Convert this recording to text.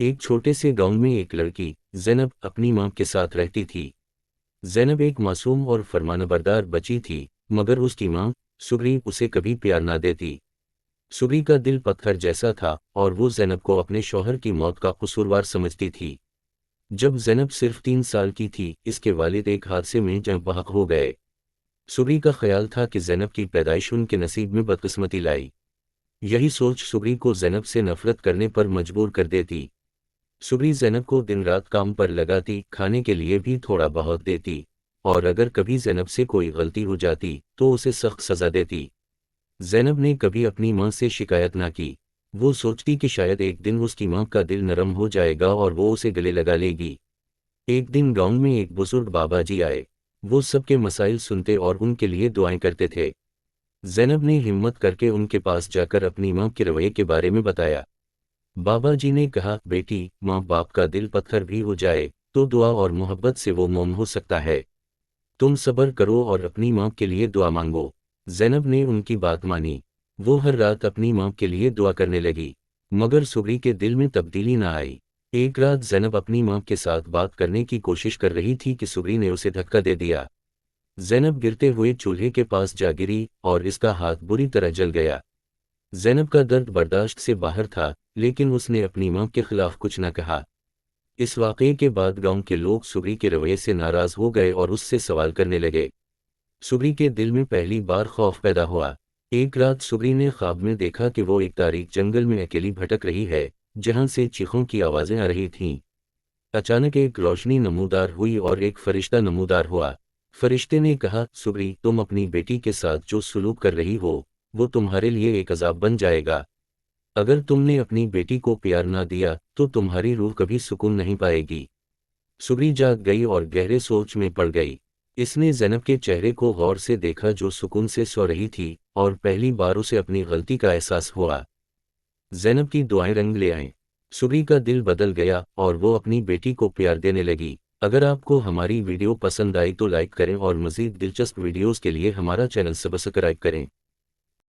एक छोटे से गांव में एक लड़की ज़ैनब अपनी मां के साथ रहती थी। ज़ैनब एक मासूम और फरमानबरदार बच्ची थी, मगर उसकी मां सुगरी उसे कभी प्यार ना देती। सुगरी का दिल पत्थर जैसा था और वो ज़ैनब को अपने शौहर की मौत का कसूरवार समझती थी। जब ज़ैनब सिर्फ 3 साल की थी, इसके वालिद एक हादसे में जहाँ बहक हो गए। सुगरी का ख्याल था कि ज़ैनब की पैदाइश उनके नसीब में बदकिस्मती लाई। यही सोच सुगरी को ज़ैनब से नफरत करने पर मजबूर कर देती। सुगरी ज़ैनब को दिन रात काम पर लगाती, खाने के लिए भी थोड़ा बहुत देती, और अगर कभी ज़ैनब से कोई गलती हो जाती तो उसे सख्त सज़ा देती। ज़ैनब ने कभी अपनी मां से शिकायत ना की। वो सोचती कि शायद एक दिन उसकी मां का दिल नरम हो जाएगा और वो उसे गले लगा लेगी। एक दिन गांव में एक बुजुर्ग बाबा जी आए। वो सबके मसाइल सुनते और उनके लिए दुआएं करते थे। ज़ैनब ने हिम्मत करके उनके पास जाकर अपनी मां के रवैये के बारे में बताया। बाबा जी ने कहा, बेटी, माँ बाप का दिल पत्थर भी हो जाए तो दुआ और मोहब्बत से वो मोम हो सकता है। तुम सब्र करो और अपनी माँ के लिए दुआ मांगो। ज़ैनब ने उनकी बात मानी। वो हर रात अपनी माँ के लिए दुआ करने लगी, मगर सुगरी के दिल में तब्दीली ना आई। एक रात ज़ैनब अपनी माँ के साथ बात करने की कोशिश कर रही थी कि सुगरी ने उसे धक्का दे दिया। ज़ैनब गिरते हुए चूल्हे के पास जा गिरी और इसका हाथ बुरी तरह जल गया। ज़ैनब का दर्द बर्दाश्त से बाहर था, लेकिन उसने अपनी मां के खिलाफ कुछ न कहा। इस वाक़ये के बाद गांव के लोग सुगरी के रवैये से नाराज़ हो गए और उससे सवाल करने लगे। सुगरी के दिल में पहली बार खौफ पैदा हुआ। एक रात सुगरी ने ख्वाब में देखा कि वो एक तारीक जंगल में अकेली भटक रही है, जहां से चीखों की आवाज़ें आ रही थीं। अचानक एक रोशनी नमूदार हुई और एक फरिश्ता नमूदार हुआ। फरिश्ते ने कहा, सुगरी, तुम अपनी बेटी के साथ जो सुलूक कर रही हो, वो तुम्हारे लिए एक अज़ाब बन जाएगा। अगर तुमने अपनी बेटी को प्यार ना दिया तो तुम्हारी रूह कभी सुकून नहीं पाएगी। सुगरी जाग गई और गहरे सोच में पड़ गई। इसने ज़ैनब के चेहरे को गौर से देखा जो सुकून से सो रही थी, और पहली बार उसे अपनी गलती का एहसास हुआ। ज़ैनब की दुआएं रंग ले आईं। सुगरी का दिल बदल गया और वो अपनी बेटी को प्यार देने लगी। अगर आपको हमारी वीडियो पसंद आई तो लाइक करें और मज़ीद दिलचस्प वीडियोज़ के लिए हमारा चैनल सब्सक्राइब करें।